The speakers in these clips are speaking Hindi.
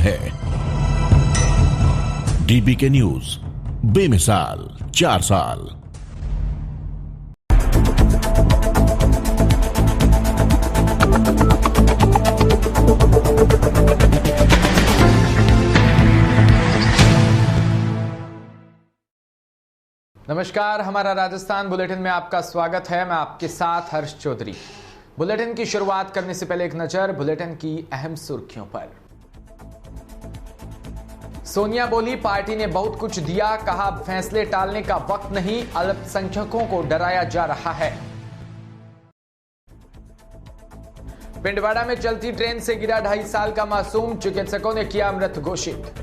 है। डीबीके न्यूज, बेमिसाल 4 साल। नमस्कार, हमारा राजस्थान बुलेटिन में आपका स्वागत है। मैं आपके साथ हर्ष चौधरी। बुलेटिन की शुरुआत करने से पहले एक नजर बुलेटिन की अहम सुर्खियों पर। सोनिया बोली, पार्टी ने बहुत कुछ दिया, कहा फैसले टालने का वक्त नहीं, अल्पसंख्यकों को डराया जा रहा है। पिंडवाड़ा में चलती ट्रेन से गिरा 2.5 साल का मासूम, चिकित्सकों ने किया मृत घोषित।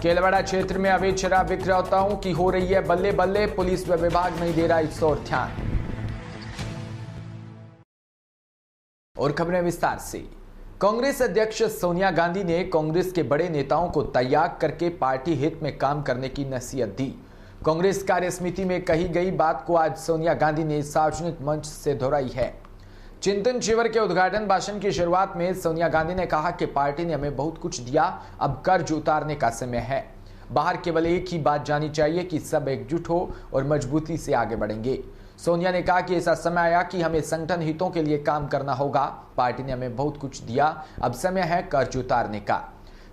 केलवाड़ा क्षेत्र में अवैध शराब विक्रेताओं की हो रही है बल्ले बल्ले, पुलिस व विभाग नहीं दे रहा इस ओर ध्यान। और खबरें विस्तार से। कांग्रेस अध्यक्ष सोनिया गांधी ने कांग्रेस के बड़े नेताओं को त्याग करके पार्टी हित में काम करने की नसीहत दी। कांग्रेस कार्य समिति में कही गई बात को आज सोनिया गांधी ने सार्वजनिक मंच से दोहराई है। चिंतन शिविर के उद्घाटन भाषण की शुरुआत में सोनिया गांधी ने कहा कि पार्टी ने हमें बहुत कुछ दिया, अब कर्ज उतारने का समय है। बाहर केवल एक ही बात जानी चाहिए कि सब एकजुट हो और मजबूती से आगे बढ़ेंगे। सोनिया ने कहा कि ऐसा समय आया कि हमें संगठन हितों के लिए काम करना होगा। पार्टी ने हमें बहुत कुछ दिया, अब समय है कर्ज उतारने का।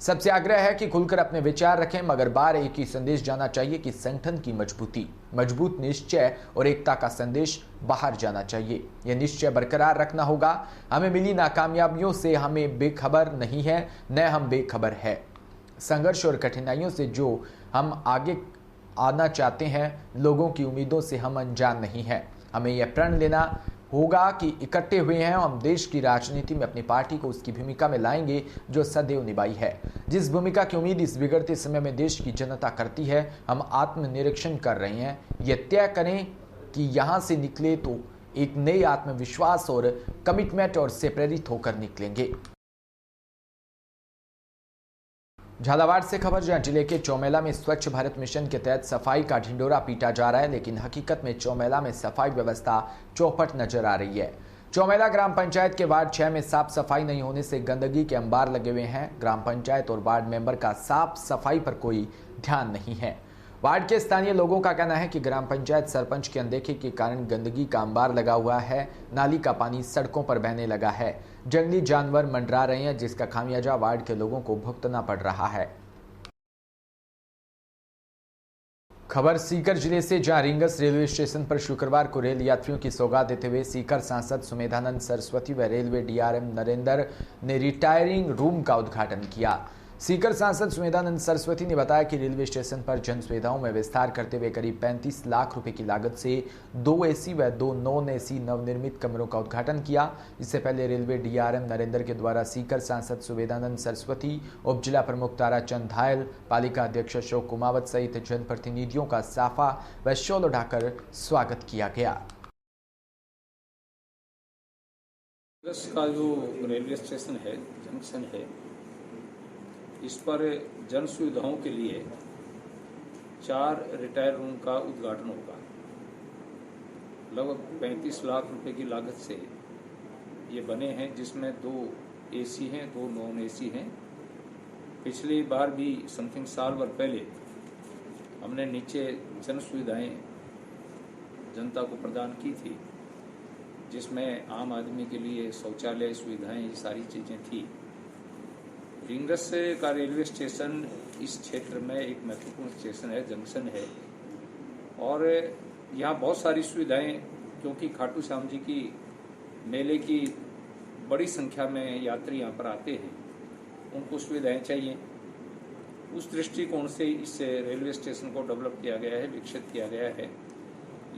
सबसे आग्रह है कि खुलकर अपने विचार रखें, मगर बार एक ही संदेश जाना चाहिए कि संगठन की मजबूती, मजबूत निश्चय और एकता का संदेश बाहर जाना चाहिए। यह निश्चय बरकरार रखना होगा। हमें मिली नाकामयाबियों से हमें बेखबर नहीं है, न हम बेखबर है। संघर्ष और कठिनाइयों से जो हम आगे आना चाहते हैं, लोगों की उम्मीदों से हम अनजान नहीं हैं। हमें यह प्रण लेना होगा कि इकट्ठे हुए हैं हम देश की राजनीति में अपनी पार्टी को उसकी भूमिका में लाएंगे जो सदैव निभाई है। जिस भूमिका की उम्मीद इस बिगड़ते समय में देश की जनता करती है, हम आत्मनिरीक्षण कर रहे हैं। यह तय करें कि यहां से निकले तो एक नए आत्मविश्वास और कमिटमेंट और से प्रेरित होकर निकलेंगे। झालावाड़ से खबर, जहां जिले के चौमेला में स्वच्छ भारत मिशन के तहत सफाई का ढिंडोरा पीटा जा रहा है, लेकिन हकीकत में चौमेला में सफाई व्यवस्था चौपट नजर आ रही है। चौमेला ग्राम पंचायत के वार्ड 6 में साफ सफाई नहीं होने से गंदगी के अंबार लगे हुए हैं। ग्राम पंचायत और वार्ड मेंबर का साफ सफाई पर कोई ध्यान नहीं है। वार्ड के स्थानीय लोगों का कहना है कि ग्राम पंचायत सरपंच की अनदेखी के कारण गंदगी का अंबार लगा हुआ है। नाली का पानी सड़कों पर बहने लगा है। जंगली जानवर मंडरा रहे हैं, जिसका खामियाजा वार्ड के लोगों को भुगतना पड़ रहा है। खबर सीकर जिले से, जहां रींगस रेलवे स्टेशन पर शुक्रवार को रेल यात्रियों की सौगात देते हुए सीकर सांसद सुमेधानंद सरस्वती व रेलवे डीआरएम नरेंद्र ने रिटायरिंग रूम का उद्घाटन किया। सीकर सांसद सुमेधानंद सरस्वती ने बताया कि रेलवे स्टेशन पर जन सुविधाओं में विस्तार करते हुए करीब 35 लाख रुपए की लागत से 2 एसी व 2 नॉन एसी नवनिर्मित कमरों का उद्घाटन किया। इससे पहले रेलवे डीआरएम नरेंद्र के द्वारा सीकर सांसद सुमेधानंद सरस्वती, उप जिला प्रमुख ताराचंद धायल, पालिका अध्यक्ष अशोक कुमावत सहित जनप्रतिनिधियों का साफा व शॉल उठाकर स्वागत किया गया। का जो रेलवे स्टेशन है, जंक्शन है, इस पर जन सुविधाओं के लिए 4 रिटायर रूम का उद्घाटन होगा। लगभग 35 लाख रुपए की लागत से ये बने हैं, जिसमें 2 एसी हैं, 2 नॉन एसी हैं। पिछली बार भी समथिंग साल भर पहले हमने नीचे जन सुविधाएं जनता को प्रदान की थी, जिसमें आम आदमी के लिए शौचालय सुविधाएं, ये सारी चीज़ें थी। रींगस का रेलवे स्टेशन इस क्षेत्र में एक महत्वपूर्ण स्टेशन है, जंक्शन है, और यहाँ बहुत सारी सुविधाएं, क्योंकि खाटू श्याम जी की मेले की बड़ी संख्या में यात्री यहाँ पर आते हैं, उनको सुविधाएं चाहिए। उस दृष्टिकोण से इस रेलवे स्टेशन को डेवलप किया गया है, विकसित किया गया है।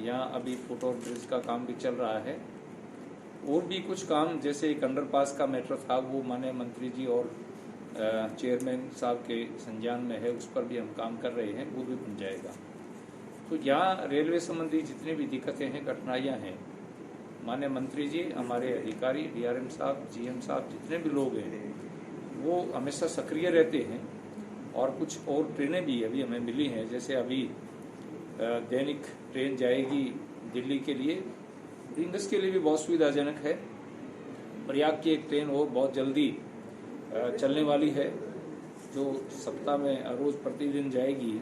यहाँ अभी फुट ओवर ब्रिज का काम भी चल रहा है, और भी कुछ काम, जैसे एक अंडरपास का मैटर था, वो माननीय मंत्री जी और चेयरमैन साहब के संज्ञान में है, उस पर भी हम काम कर रहे हैं, वो भी बन जाएगा। तो यहाँ रेलवे संबंधी जितनी भी दिक्कतें हैं, कठिनाइयाँ हैं, माननीय मंत्री जी, हमारे अधिकारी, डीआरएम साहब, जीएम साहब, जितने भी लोग हैं, वो हमेशा सक्रिय रहते हैं। और कुछ और ट्रेनें भी अभी हमें मिली हैं, जैसे अभी दैनिक ट्रेन जाएगी दिल्ली के लिए, रिंगर्स के लिए भी बहुत सुविधाजनक है। प्रयाग की एक ट्रेन और बहुत जल्दी चलने वाली है, जो सप्ताह में रोज प्रतिदिन जाएगी।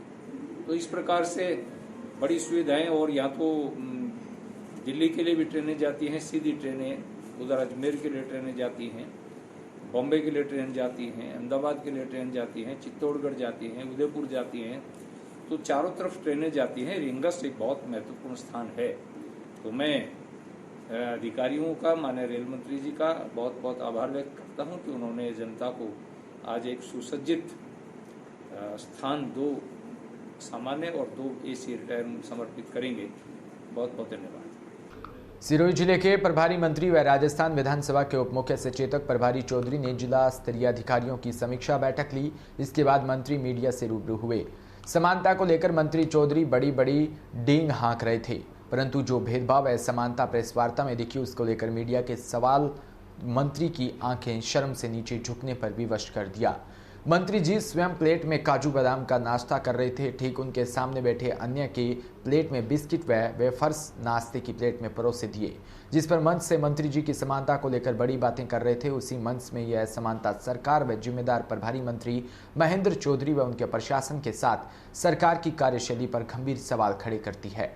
तो इस प्रकार से बड़ी सुविधाएं, और यहाँ तो दिल्ली के लिए भी ट्रेनें जाती हैं, सीधी ट्रेनें, उधर अजमेर के लिए ट्रेनें जाती हैं, बॉम्बे के लिए ट्रेन जाती हैं, अहमदाबाद के लिए ट्रेन जाती हैं, चित्तौड़गढ़ जाती हैं, उदयपुर जाती हैं। तो चारों तरफ ट्रेनें जाती हैं। रिंगस एक बहुत महत्वपूर्ण स्थान है। तो मैं अधिकारियों का, माननीय रेल मंत्री जी का बहुत बहुत आभार व्यक्त करता हूं कि उन्होंने जनता को आज एक सुसज्जित स्थान, 2 सामान्य और 2 AC ट्रेन समर्पित करेंगे। बहुत बहुत धन्यवाद। सिरोही जिले के प्रभारी मंत्री व राजस्थान विधानसभा के उप मुख्य सचेतक प्रभारी चौधरी ने जिला स्तरीय अधिकारियों की समीक्षा बैठक ली। इसके बाद मंत्री मीडिया से रूबरू हुए। समानता को लेकर मंत्री चौधरी बड़ी बड़ी डींग हाँक रहे थे, परंतु जो भेदभाव असमानता प्रेस वार्ता में दिखी, उसको लेकर मीडिया के सवाल मंत्री की आंखें शर्म से नीचे झुकने पर विवश कर दिया। मंत्री जी स्वयं प्लेट में काजू बादाम का नाश्ता कर रहे थे। ठीक उनके सामने बैठे अन्य के प्लेट में बिस्किट व वेफर्स नाश्ते की प्लेट में परोसे दिए, जिस पर मंच से मंत्री जी की समानता को लेकर बड़ी बातें कर रहे थे। उसी मंच में यह समानता सरकार व जिम्मेदार प्रभारी मंत्री महेंद्र चौधरी व उनके प्रशासन के साथ सरकार की कार्यशैली पर गंभीर सवाल खड़े करती है।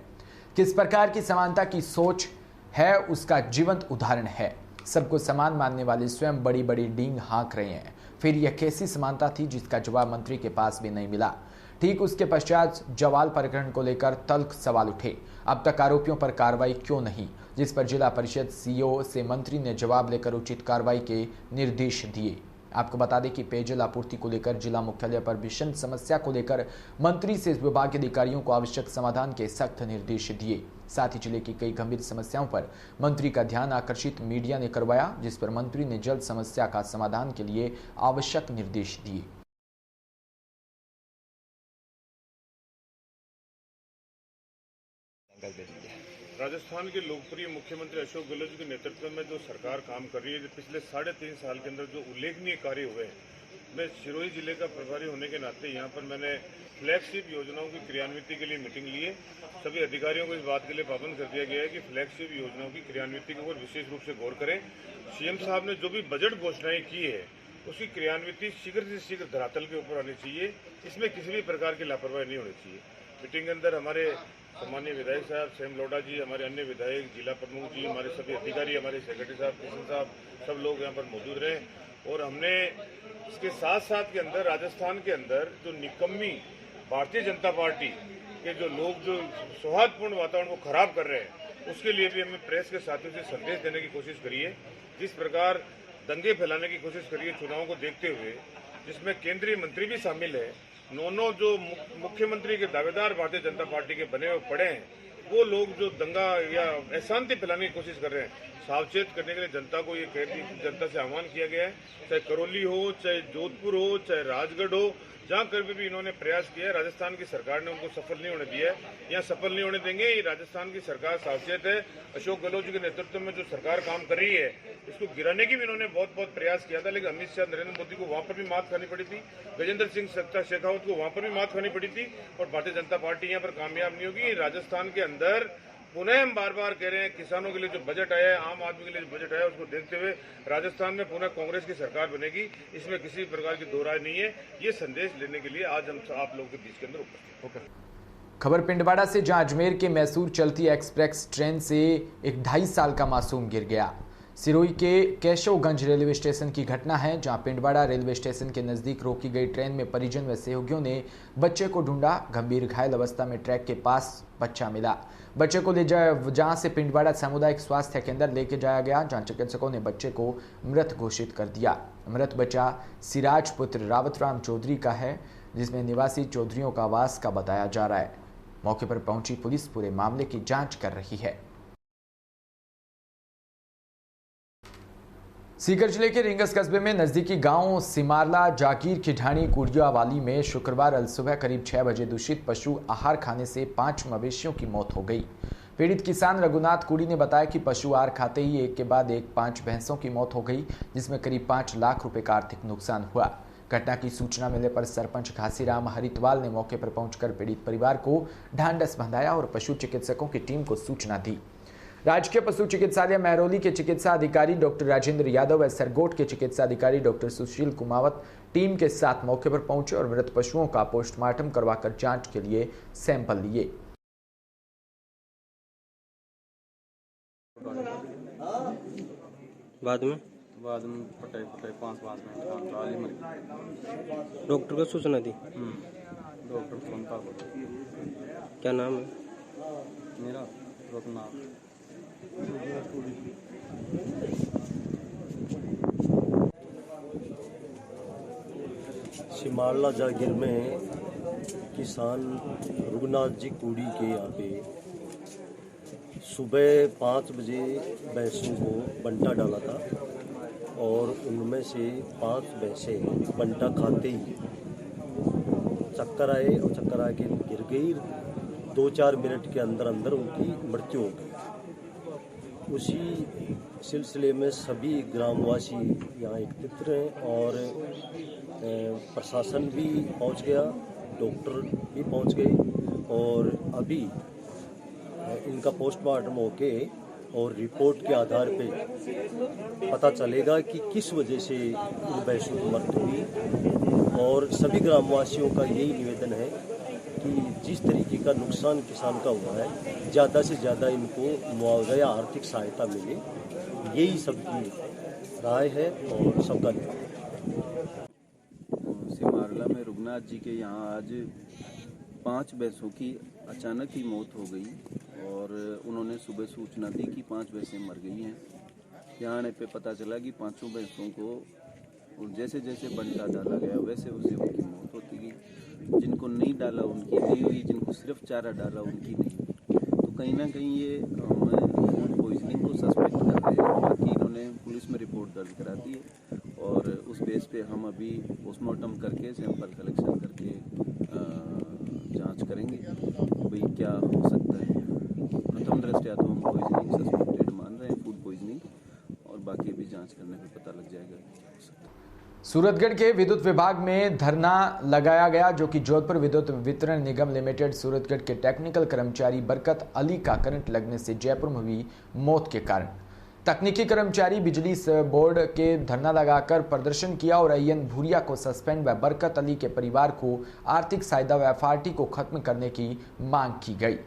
किस प्रकार की समानता की सोच है, उसका जीवंत उदाहरण है। सबको समान मानने वाले स्वयं बड़ी बड़ी डींग हाँक रहे हैं। फिर यह कैसी समानता थी जिसका जवाब मंत्री के पास भी नहीं मिला। ठीक उसके पश्चात जवाल प्रकरण को लेकर तल्ख सवाल उठे। अब तक आरोपियों पर कार्रवाई क्यों नहीं, जिस पर जिला परिषद सीईओ से मंत्री ने जवाब लेकर उचित कार्रवाई के निर्देश दिए। आपको बता दें कि पेयजल आपूर्ति को लेकर जिला मुख्यालय पर भीषण समस्या को लेकर मंत्री से विभाग के अधिकारियों को आवश्यक समाधान के सख्त निर्देश दिए। साथ ही जिले की कई गंभीर समस्याओं पर मंत्री का ध्यान आकर्षित मीडिया ने करवाया, जिस पर मंत्री ने जल्द समस्या का समाधान के लिए आवश्यक निर्देश दिए। राजस्थान के लोकप्रिय मुख्यमंत्री अशोक गहलोत जी के नेतृत्व में जो सरकार काम कर रही है, पिछले 3.5 साल के अंदर जो उल्लेखनीय कार्य हुए हैं, मैं सिरोही जिले का प्रभारी होने के नाते यहाँ पर मैंने फ्लैगशिप योजनाओं की क्रियान्विति के लिए मीटिंग ली है। सभी अधिकारियों को इस बात के लिए पाबंद कर दिया गया है कि फ्लैगशिप योजनाओं की क्रियान्विति के ऊपर विशेष रूप से गौर करें। सीएम साहब ने जो भी बजट घोषणाएं की है, उसकी क्रियान्विति शीघ्र से शीघ्र धरातल के ऊपर आनी चाहिए। इसमें किसी भी प्रकार की लापरवाही नहीं होनी चाहिए। मीटिंग के अंदर हमारे सम्मानीय विधायक साहब सेम लोढ़ा जी, हमारे अन्य विधायक, जिला प्रमुख जी, हमारे सभी अधिकारी, हमारे सेक्रेटरी साहब, किशन साहब, सब लोग यहाँ पर मौजूद रहे। और हमने इसके साथ साथ के अंदर राजस्थान के अंदर जो निकम्मी भारतीय जनता पार्टी के जो लोग जो सौहार्दपूर्ण वातावरण को खराब कर रहे हैं, उसके लिए भी हमने प्रेस के साथियों से संदेश देने की कोशिश करी है। जिस प्रकार दंगे फैलाने की कोशिश करी है चुनावों को देखते हुए, जिसमें केंद्रीय मंत्री भी शामिल है, नौ जो मुख्यमंत्री के दावेदार भारतीय जनता पार्टी के बने हुए पड़े हैं, वो लोग जो दंगा या अशांति फैलाने की कोशिश कर रहे हैं, सावचेत करने के लिए जनता को ये जनता से आह्वान किया गया है। चाहे करौली हो, चाहे जोधपुर हो, चाहे राजगढ़ हो, जहां कभी भी इन्होंने प्रयास किया है, राजस्थान की सरकार ने उनको सफल नहीं होने दिया है, या सफल नहीं होने देंगे। ये राजस्थान की सरकार सावचेत है। अशोक गहलोत जी के नेतृत्व में जो सरकार काम कर रही है, इसको गिराने की भी इन्होंने बहुत प्रयास किया था, लेकिन अमित शाह, नरेंद्र मोदी को वहां पर भी मात खानी पड़ी थी, गजेंद्र सिंह शेखावत को वहां पर भी मात खानी पड़ी थी, और भारतीय जनता पार्टी यहाँ पर कामयाब नहीं होगी। राजस्थान के अंदर पुनः हम बार बार कह रहे हैं, किसानों के लिए जो बजट आया है, आम आदमी के लिए जो बजट आया है, उसको देखते हुए राजस्थान में पुनः कांग्रेस की सरकार बनेगी। इसमें किसी प्रकार की दो राय नहीं है। ये संदेश लेने के लिए आज हम आप लोगों के बीच के अंदर उपस्थित हैं। खबर पिंडवाड़ा से, जहां अजमेर के मैसूर चलती एक्सप्रेस ट्रेन से एक 2.5 साल का मासूम गिर गया। सिरोही के केशवगंज रेलवे स्टेशन की घटना है, जहां पिंडवाड़ा रेलवे स्टेशन के नजदीक रोकी गई ट्रेन में परिजन व सहयोगियों ने बच्चे को ढूंढा। गंभीर घायल अवस्था में ट्रैक के पास बच्चा मिला। बच्चे को ले जहां से पिंडवाड़ा सामुदायिक स्वास्थ्य केंद्र लेके जाया गया, जहां चिकित्सकों ने बच्चे को मृत घोषित कर दिया। मृत बच्चा सिराज पुत्र रावतराम चौधरी का है, जिसमें निवासी चौधरियों का आवास का बताया जा रहा है। मौके पर पहुंची पुलिस पूरे मामले की जांच कर रही है। सीकर जिले के रिंगस कस्बे में नजदीकी गांव सिमारला जागीर की ढाणी कुड़ियावाली में शुक्रवार अलसुबह करीब 6 बजे दूषित पशु आहार खाने से 5 मवेशियों की मौत हो गई। पीड़ित किसान रघुनाथ कुड़ी ने बताया कि पशु आहार खाते ही एक के बाद एक 5 भैंसों की मौत हो गई, जिसमें करीब 5 लाख रुपए का आर्थिक नुकसान हुआ। घटना की सूचना मिलने पर सरपंच घासीराम हरितवाल ने मौके पर पहुंचकर पीड़ित परिवार को ढांढस बंधाया और पशु चिकित्सकों की टीम को सूचना दी। राजकीय पशु चिकित्सालय महरौली के चिकित्सा अधिकारी डॉक्टर राजेंद्र यादव व सरगोट के चिकित्सा अधिकारी डॉक्टर सुशील कुमावत टीम के साथ मौके पर पहुंचे और मृत पशुओं का पोस्टमार्टम करवाकर जांच के लिए सैंपल लिए। बाद में पटाई 5 मिनट डॉक्टर को सूचना दी। डॉक्टर सोनता को। क्या नाम है? मेरा रघुनाथ। सिमाला जागीर में किसान रघुनाथ जी कुड़ी के यहाँ पे सुबह 5 बजे भैंसों को बंटा डाला था और उनमें से 5 भैंसें बंटा खाते ही चक्कर आए और चक्कर आके गिर गई। 2-4 मिनट के अंदर अंदर उनकी मृत्यु हो गई। उसी सिलसिले में सभी ग्रामवासी यहाँ एकत्रित रहे और प्रशासन भी पहुँच गया, डॉक्टर भी पहुँच गए और अभी इनका पोस्टमार्टम होके और रिपोर्ट के आधार पे पता चलेगा कि किस वजह से इन भैंसों की मृत्यु हुई। और सभी ग्रामवासियों का यही निवेदन है कि जिस तरीके का नुकसान किसान का हुआ है, ज़्यादा से ज़्यादा इनको मुआवजा या आर्थिक सहायता मिले, यही सबकी राय है और सबका निवेदन। सिमारला में रघुनाथ जी के यहाँ आज 5 भैंसों की अचानक ही मौत हो गई और उन्होंने सुबह सूचना दी कि 5 भैंसें मर गई हैं। यहाँ आने पे पता चला कि 5 भैंसों को जैसे जैसे बंटा डाला गया वैसे वैसे उनकी मौत होती गई। जिनको नहीं डाला उनकी नहीं हुई, जिनको सिर्फ चारा डाला उनकी नहीं हुई। तो कहीं ना कहीं ये फूड पॉइजनिंग को सस्पेक्ट कर रहे हैं। बाकी इन्होंने पुलिस में रिपोर्ट दर्ज करा दी है और उस बेस पे हम अभी पोस्टमार्टम करके सैंपल कलेक्शन करके जांच करेंगे भाई क्या हो सकता है। प्रथम दृष्टया तो हम पॉइजनिंग सस्पेक्टेड मान रहे हैं, फूड पॉइजनिंग, और बाकी भी जांच करने पे पता लग जाएगा। सूरतगढ़ के विद्युत विभाग में धरना लगाया गया, जो कि जोधपुर विद्युत वितरण निगम लिमिटेड सूरतगढ़ के टेक्निकल कर्मचारी बरकत अली का करंट लगने से जयपुर में हुई मौत के कारण तकनीकी कर्मचारी बिजली बोर्ड के धरना लगाकर प्रदर्शन किया और अय्यन भूरिया को सस्पेंड व बरकत अली के परिवार को आर्थिक सहायता व एफआरटी को खत्म करने की मांग की गई।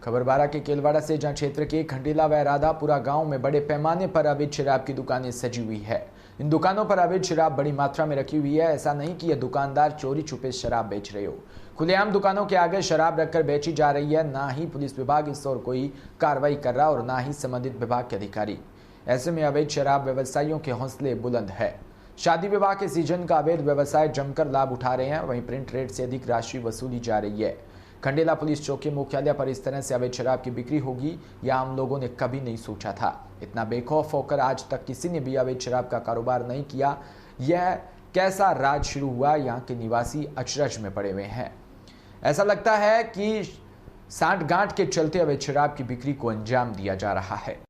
खबर बारा के केलवाड़ा से, जहां क्षेत्र के खंडेला व राधापुरा गांव में बड़े पैमाने पर अवैध शराब की दुकानें सजी हुई है। इन दुकानों पर अवैध शराब बड़ी मात्रा में रखी हुई है। ऐसा नहीं कि यह दुकानदार चोरी छुपे शराब बेच रहे हो, खुलेआम दुकानों के आगे शराब रखकर बेची जा रही है। ना ही पुलिस विभाग इस ओर कोई कार्रवाई कर रहा और ना ही संबंधित विभाग के अधिकारी। ऐसे में अवैध शराब व्यवसायियों के हौसले बुलंद है। शादी विवाह के सीजन का अवैध व्यवसाय जमकर लाभ उठा रहे हैं, वहीं प्रिंट रेट से अधिक राशि वसूली जा रही है। खंडेला पुलिस चौकी मुख्यालय पर इस तरह से अवैध शराब की बिक्री होगी, यह आम लोगों ने कभी नहीं सोचा था। इतना बेखौफ होकर आज तक किसी ने भी अवैध शराब का कारोबार नहीं किया। यह कैसा राज शुरू हुआ, यहाँ के निवासी अचरज में पड़े हुए हैं। ऐसा लगता है कि सांठ-गांठ के चलते अवैध शराब की बिक्री को अंजाम दिया जा रहा है।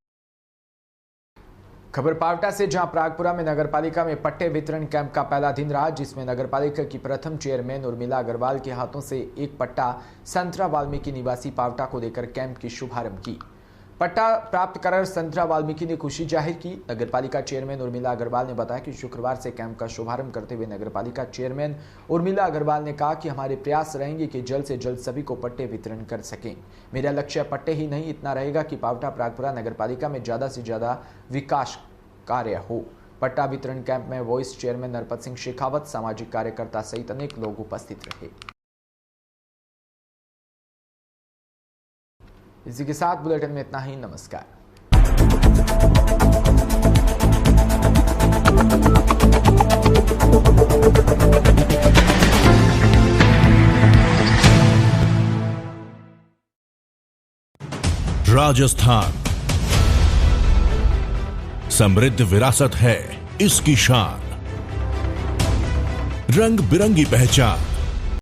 खबर पावटा से, जहां प्रागपुरा में नगरपालिका में पट्टे वितरण कैंप का पहला दिन रहा, जिसमें नगरपालिका की प्रथम चेयरमैन उर्मिला अग्रवाल के हाथों से एक पट्टा संतरा वाल्मीकि निवासी पावटा को देकर कैंप की शुभारंभ की। पट्टा प्राप्त कर संतरा वाल्मीकि ने खुशी जाहिर की। नगरपालिका चेयरमैन उर्मिला अग्रवाल ने बताया कि शुक्रवार से कैंप का शुभारंभ करते हुए नगरपालिका चेयरमैन उर्मिला अग्रवाल ने कहा कि हमारे प्रयास रहेंगे कि जल्द से जल्द सभी को पट्टे वितरण कर सकें। मेरा लक्ष्य पट्टे ही नहीं, इतना रहेगा कि पावटा प्रागपुरा नगरपालिका में ज़्यादा से ज़्यादा विकास कार्य हो। पट्टा वितरण कैंप में वाइस चेयरमैन नरपत सिंह शेखावत, सामाजिक कार्यकर्ता सहित अनेक लोग उपस्थित रहे। इसी के साथ बुलेटिन में इतना ही। नमस्कार। राजस्थान समृद्ध विरासत है इसकी शान, रंग बिरंगी पहचान,